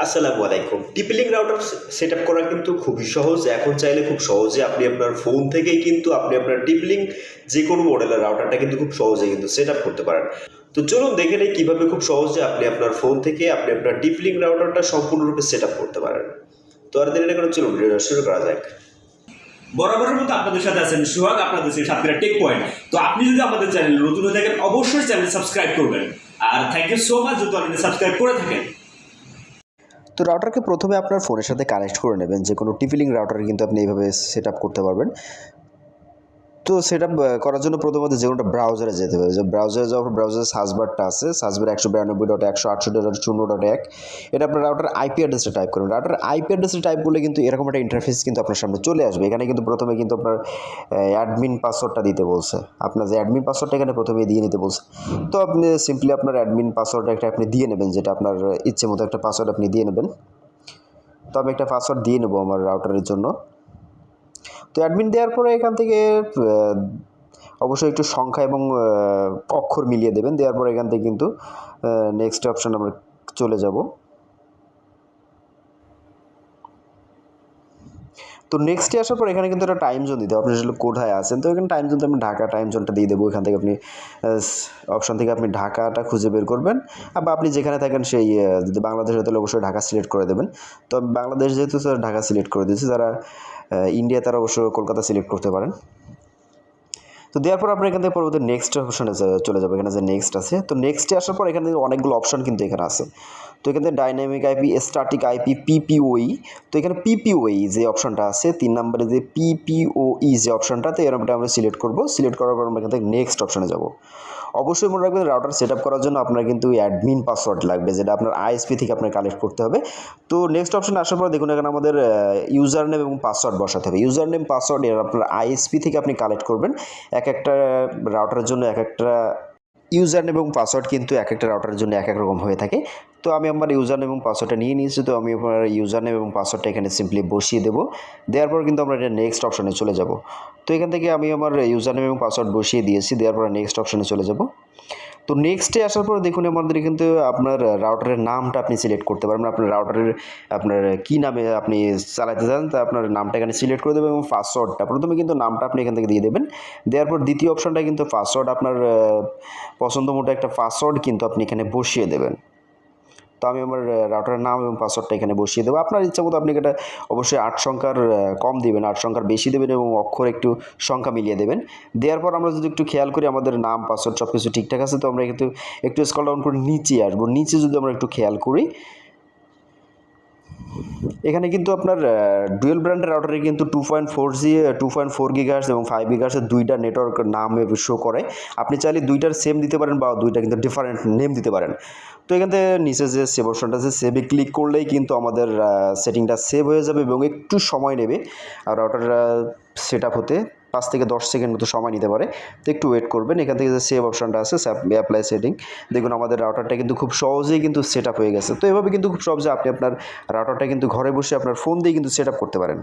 আসসালামু আলাইকুম। Tipling router setup করা কিন্তু খুবই সহজ। এখন চাইলে খুব সহজে আপনি আপনার ফোন থেকেই কিন্তু আপনি আপনার টিপলিং যেকোনো মডেলের রাউটারটা কিন্তু খুব সহজে কিন্তু সেটআপ করতে পারেন। তো চলুন দেখে নেই কিভাবে খুব সহজে আপনি আপনার ফোন থেকে আপনি আপনার টিপলিং রাউটারটা সম্পূর্ণরূপে সেটআপ করতে পারেন। তো আর দেরি না করে চলুন ভিডিওটা শুরু করা যাক। বরাবরের মতো আপনাদের সাথে আছেন সোহাগ, আপনাদের সাথে টেক পয়েন্ট। তো আপনি যদি আমাদের চ্যানেল নতুন হয়ে থাকেন অবশ্যই চ্যানেল সাবস্ক্রাইব করবেন। আর থ্যাংক ইউ সো মাচ যদি অলরেডি সাবস্ক্রাইব করে থাকেন। তো রাউটারকে প্রথমে আপনার ফোনের সাথে কানেক্ট করে নেবেন। যে কোনো টিপলিং রাউটার কিন্তু আপনি এইভাবে সেট আপ করতে পারবেন। তো সেট আপ করার জন্য প্রথমত যে কোনোটা ব্রাউজারে যেতে হবে। যে ব্রাউজারে যাওয়ার পর ব্রাউজারের সার্চ বারটা আছে, সার্চ বারে 192.168.0.0.1 এটা আপনার রাউটার আইপি অ্যাড্রেসটা টাইপ করুন। রাউটার আইপি অ্যাড্রেসটা টাইপ করলে কিন্তু এরকম একটা ইন্টারফেস কিন্তু আপনার সামনে চলে আসবে। এখানে কিন্তু প্রথমে কিন্তু আপনার অ্যাডমিন পাসওয়ার্ডটা দিতে বলছে। আপনার যে অ্যাডমিন পাসওয়ার্ডটা এখানে প্রথমে দিয়ে নিতে বলছে। তো আপনি সিম্পলি আপনার অ্যাডমিন পাসওয়ার্ডটা একটা আপনি দিয়ে নেবেন, যেটা আপনার ইচ্ছে মতো একটা পাসওয়ার্ড আপনি দিয়ে নেবেন। তো আমি একটা পাসওয়ার্ড দিয়ে নেবো আমার রাউটারের জন্য। তো অ্যাডমিন দেওয়ার পরে এখান থেকে অবশ্যই একটু সংখ্যা এবং অক্ষর মিলিয়ে দেবেন। দেওয়ার পরে এখান থেকে কিন্তু নেক্সট অপশান আমরা চলে যাব। তো নেক্সটে আসার পর এখানে কিন্তু একটা টাইম জোন দিতে হবে। আপনি আসলে কোথায় আছেন, তো এখানে টাইম জোনটা আমি ঢাকা টাইম জোনটা দিয়ে দেবো। এখান থেকে আপনি অপশান থেকে আপনি ঢাকাটা খুঁজে বের করবেন, বা আপনি যেখানে থাকেন সেই যদি বাংলাদেশ হতে হলে অবশ্যই ঢাকা সিলেক্ট করে দেবেন। তো বাংলাদেশ যেহেতু ঢাকা সিলেক্ট করে দিয়েছি, যারা ইন্ডিয়া তারা অবশ্যই কলকাতা সিলেক্ট করতে পারেন। তো দেওয়ার পর আপনার এখান থেকে পরবর্তী নেক্সট অপশানে চলে যাবে। এখানে যে নেক্সট আছে, তো নেক্সটে আসার পর এখান থেকে অনেকগুলো অপশান কিন্তু এখানে আছে। তো এখান থেকে dynamic IP, static IP, PPPoE. তো এখানে পিপিওই যে অপশানটা আছে 3 নম্বরে যে পিপিওই যে অপশানটা, তো এরকমটা আমরা সিলেক্ট করব। সিলেক্ট করার পর আমরা এখান থেকে নেক্সট অপশানে যাব। অবশ্যই মনে রাখবেন রাউটার সেট আপ করার জন্য আপনার কিন্তু অ্যাডমিন পাসওয়ার্ড লাগবে, যেটা আপনার আইএসপি থেকে আপনার কালেক্ট করতে হবে। তো নেক্সট অপশানে আসার পর দেখুন এখানে আমাদের ইউজার নেম এবং পাসওয়ার্ড বসাতে হবে। ইউজার নেম পাসওয়ার্ড এর আপনার আইএসপি থেকে আপনি কালেক্ট করবেন। এক একটা রাউটারের জন্য এক একটা ইউজার নেম এবং পাসওয়ার্ড কিন্তু এক একটা রাউটারের জন্য এক এক রকম হয়ে থাকে। তো আমি আমার ইউজার নেম এবং পাসওয়ার্ডটা নিয়ে নিয়েছি। তো আমি আমার ইউজার নেম এবং পাসওয়ার্ডটা এখানে সিম্পলি বসিয়ে দেবো। দেওয়ার পর কিন্তু আমরা এটা নেক্সট অপশানে চলে যাব। তো এখান থেকে আমি আমার ইউজার নেম এবং পাসওয়ার্ড বসিয়ে দিয়েছি। দেওয়ার পর নেক্সট অপশানে চলে যাব। তো নেক্সটে আসার পর দেখুন আমাদের কিন্তু আপনার রাউটারের নামটা আপনি সিলেক্ট করতে পারবেন। আপনার রাউটারের আপনার কী নামে আপনি চালাতে চান, তা আপনার নামটা এখানে সিলেক্ট করে দেবেন এবং পাসওয়ার্ডটা প্রথমে কিন্তু নামটা আপনি এখান থেকে দিয়ে দেবেন। দেওয়ার পর দ্বিতীয় অপশানটা কিন্তু পাসওয়ার্ড, আপনার পছন্দ মতো একটা পাসওয়ার্ড কিন্তু আপনি এখানে বসিয়ে দেবেন। তো আমি আমার রাউটারের নাম এবং পাসওয়ার্ডটা এখানে বসিয়ে দেবো। আপনার ইচ্ছা মতো আপনি এটা অবশ্যই 8 সংখ্যার কম দিবেন, 8 সংখ্যার বেশি দেবেন এবং অক্ষর একটু সংখ্যা মিলিয়ে দেবেন। দেওয়ার পর আমরা যদি একটু খেয়াল করি আমাদের নাম পাসওয়ার্ড সব কিছু ঠিকঠাক আছে, তো আমরা কিন্তু একটু স্ক্রল ডাউন করে নিচে আসবো। নিচে যদি আমরা একটু খেয়াল করি, এখানে কিন্তু আপনার ডুয়েল ব্র্যান্ডের রাউটারে কিন্তু 2.4 গিগাহার্টজ এবং 5 গিগাহার্টজের দুইটা নেটওয়ার্ক নাম শো করে। আপনি চাইলে দুইটার সেম দিতে পারেন বা দুইটা কিন্তু ডিফারেন্ট নেম দিতে পারেন। তো এখান থেকে নিচে যে সেভ অপশনটা আছে, সেভে ক্লিক করলেই কিন্তু আমাদের সেটিংটা সেভ হয়ে যাবে এবং একটু সময় নেবে আর রাউটারটা সেট আপ হতে 5 থেকে 10 সেকেন্ড মতো সময় নিতে পারে। তো একটু ওয়েট করবেন। এখান থেকে যে সেভ অপশনটা আছে, অ্যাপ্লাই সেটিং, দেখুন আমাদের রাউটারটা কিন্তু খুব সহজেই কিন্তু সেট আপ হয়ে গেছে। তো এভাবে কিন্তু খুব সহজে আপনি আপনার রাউটারটা কিন্তু ঘরে বসে আপনার ফোন দিয়ে কিন্তু সেট আপ করতে পারেন।